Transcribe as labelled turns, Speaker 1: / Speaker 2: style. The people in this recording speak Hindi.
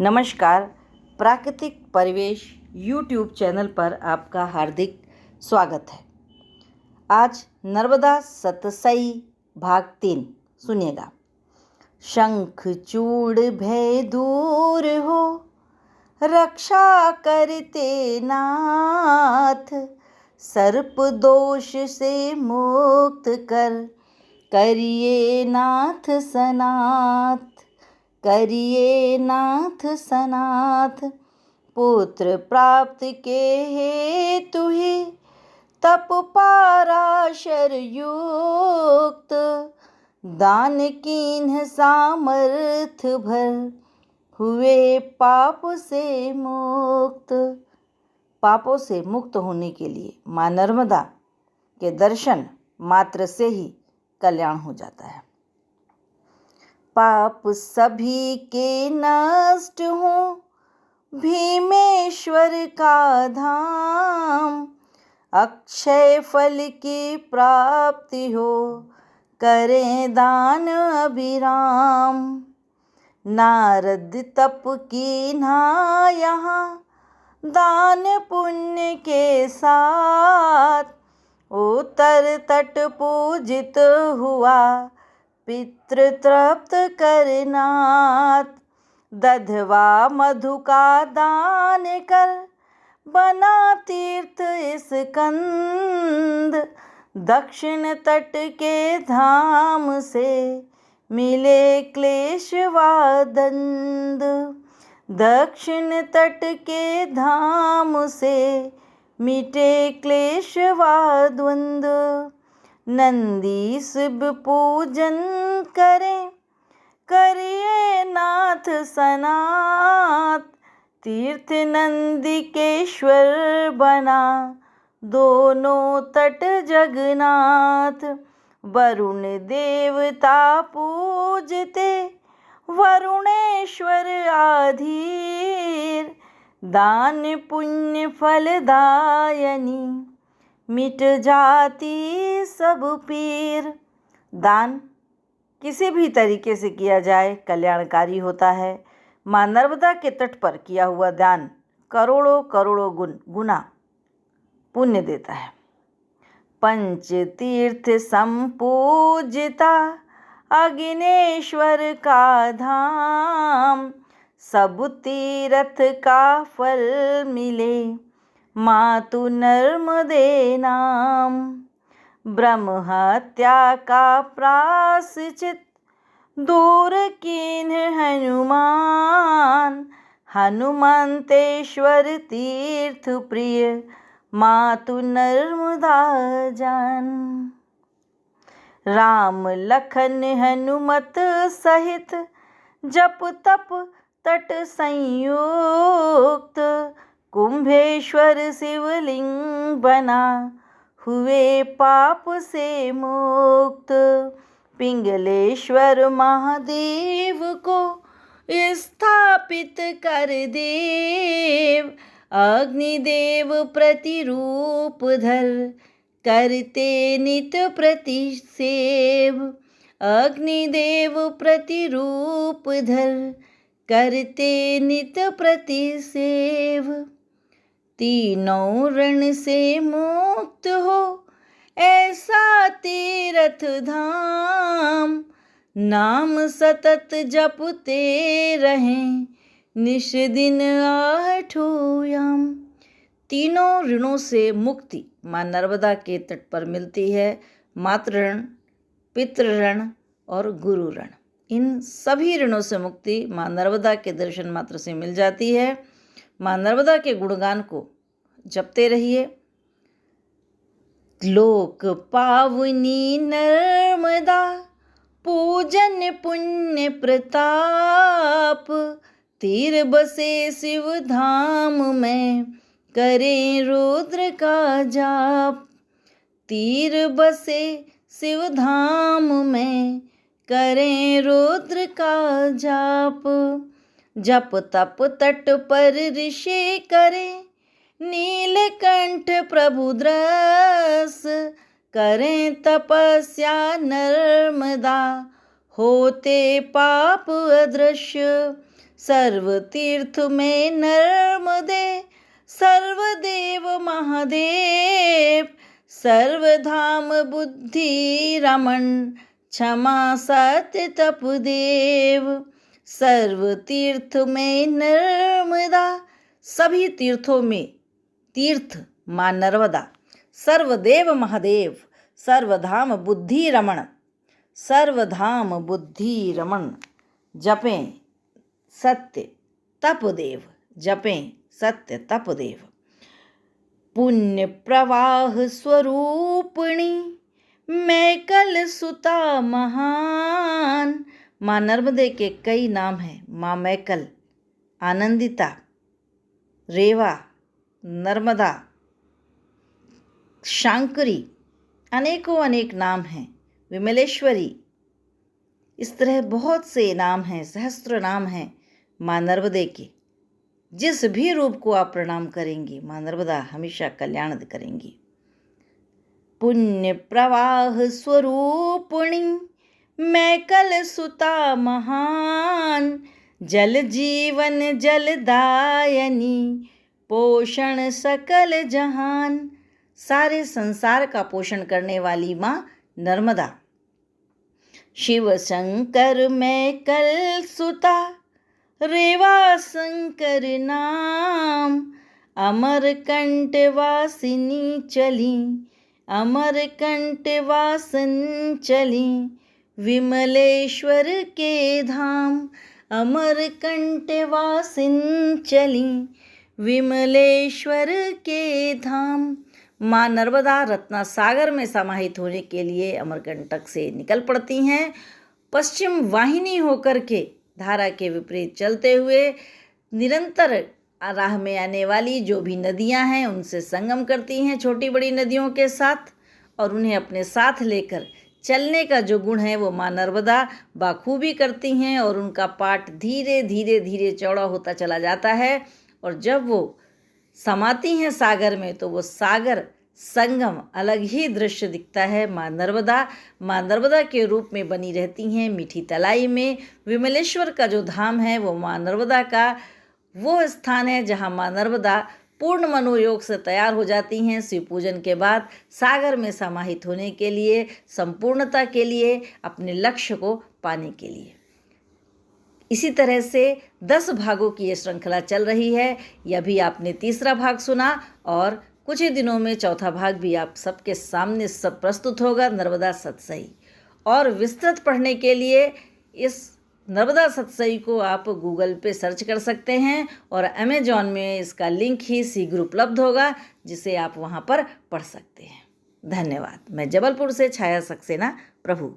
Speaker 1: नमस्कार। प्राकृतिक परिवेश यूट्यूब चैनल पर आपका हार्दिक स्वागत है। आज नर्मदा सतसई भाग 3 सुनिएगा। शंख चूड़ भय दूर हो, रक्षा करते नाथ, सर्प दोष से मुक्त करिए नाथ सनाथ, करिए नाथ सनाथ। पुत्र प्राप्त के हेतु ही तप पाराशर युक्त, दान कीन्ह सामर्थ भर, हुए पाप से मुक्त। पापों से मुक्त होने के लिए माँ नर्मदा के दर्शन मात्र से ही कल्याण हो जाता है। पाप सभी के नष्ट हो, भीमेश्वर का धाम, अक्षय फल की प्राप्ति हो, करें दान अभिराम। नारद तप कीन्हा यहाँ, दान पुण्य के साथ, उत्तर तट पूजित हुआ, पितृ तृप्त करनाथ। दधवा मधु का दान कर, बना तीर्थ स्कंद, दक्षिण तट के धाम से मिले क्लेश व दंड। दक्षिण तट के धाम से मिटे क्लेश व द्वंद्व। नंदी शिव पूजन करिए नाथ सनाथ, तीर्थ नंदिकेश्वर बना, दोनों तट जगन्नाथ। वरुण देवता पूजते, वरुणेश्वर आधीर, दान पुण्य फलदायनी, मिट जाती सब पीर। दान किसी भी तरीके से किया जाए कल्याणकारी होता है। माँ नर्मदा के तट पर किया हुआ दान करोड़ों करोड़ों गुना पुण्य देता है। पंच तीर्थ संपूजिता, अग्नेश्वर का धाम, सब तीर्थ का फल मिले, मातु नर्मदे नाम। ब्रह्म हत्या का प्रायश्चित, दूर कीन्ह हनुमान, हनुमंतेश्वर तीर्थ प्रिय, मातु नर्मदा जान। राम लखन हनुमत सहित, जप तप तट संयुक्त, कुंभेश्वर शिवलिंग बना, हुए पाप से मुक्त। पिंगलेश्वर महादेव को स्थापित कर देव, अग्निदेव प्रतिरूप धर, करते नित प्रतिसेव। अग्निदेव प्रतिरूप धर, करते नित प्रतिसेव। तीनों ऋण से मुक्त हो, ऐसा तीर्थ धाम, नाम सतत जपते रहें, निश दिन आठों याम। तीनों ऋणों से मुक्ति माँ नर्मदा के तट पर मिलती है। मातृ ऋण, पितृ ऋण और गुरु ऋण, इन सभी ऋणों से मुक्ति माँ नर्मदा के दर्शन मात्र से मिल जाती है। माँ नर्मदा के गुणगान को जपते रहिए। लोक पावनी नर्मदा, पूजन पुण्य प्रताप, तीर बसे शिव धाम में, करें रुद्र का जाप। तीर बसे शिव धाम में, करें रुद्र का जाप। जप तप तट पर ऋषि करें, नीलकंठ प्रभु द्रस, करें तपस्या नर्मदा, होते पाप अदृश्य। सर्वतीर्थ में नर्मदे, सर्वदेव महादेव, सर्वधाम बुद्धि रमण, क्षमा सत्य तपदेव। सर्वतीर्थ में नर्मदा, सभी तीर्थों में तीर्थ माँ नर्मदा, सर्वदेव महादेव, सर्वधाम बुद्धि रमण, सर्वधाम बुद्धि रमण, जपें सत्य तपदेव, जपें सत्य तपदेव। पुण्य प्रवाह स्वरूपिणी, मैकल सुता महान। माँ नर्मदे के कई नाम हैं। माँ मैकल, आनंदिता, रेवा, नर्मदा, शांकरी, अनेकों अनेक नाम हैं। विमलेश्वरी, इस तरह बहुत से नाम हैं, सहस्त्र नाम हैं माँ नर्मदे के। जिस भी रूप को आप प्रणाम करेंगी, माँ नर्मदा हमेशा कल्याण करेंगी। पुण्य प्रवाह स्वरूपिणी, मैकल सुता महान, जल जीवन जलदायनी, पोषण सकल जहान। सारे संसार का पोषण करने वाली माँ नर्मदा। शिव शंकर मैकल सुता, रेवा शंकर नाम, अमरकंट वासिनी चली, अमरकंट वासन चली, विमलेश्वर के धाम, अमरकंट वासिन चली, विमलेश्वर के धाम। माँ नर्मदा रत्ना सागर में समाहित होने के लिए अमरकंटक से निकल पड़ती हैं। पश्चिम वाहिनी होकर के धारा के विपरीत चलते हुए निरंतर राह में आने वाली जो भी नदियां हैं उनसे संगम करती हैं छोटी बड़ी नदियों के साथ, और उन्हें अपने साथ लेकर चलने का जो गुण है वो माँ नर्मदा बाखूबी करती हैं। और उनका पाट धीरे धीरे धीरे चौड़ा होता चला जाता है, और जब वो समाती हैं सागर में तो वो सागर संगम अलग ही दृश्य दिखता है। माँ नर्मदा के रूप में बनी रहती हैं मीठी तलाई में। विमलेश्वर का जो धाम है वो माँ नर्मदा का वो स्थान है जहाँ माँ नर्मदा पूर्ण मनोयोग से तैयार हो जाती हैं शिव पूजन के बाद सागर में समाहित होने के लिए, संपूर्णता के लिए, अपने लक्ष्य को पाने के लिए। इसी तरह से 10 भागों की ये श्रृंखला चल रही है। यह भी आपने तीसरा भाग सुना और कुछ ही दिनों में चौथा भाग भी आप सबके सामने सब प्रस्तुत होगा, नर्मदा सतसई। और विस्तृत पढ़ने के लिए इस नर्मदा सतसई को आप गूगल पे सर्च कर सकते हैं और अमेजॉन में इसका लिंक ही शीघ्र उपलब्ध होगा, जिसे आप वहाँ पर पढ़ सकते हैं। धन्यवाद। मैं जबलपुर से छाया सक्सेना, प्रभु।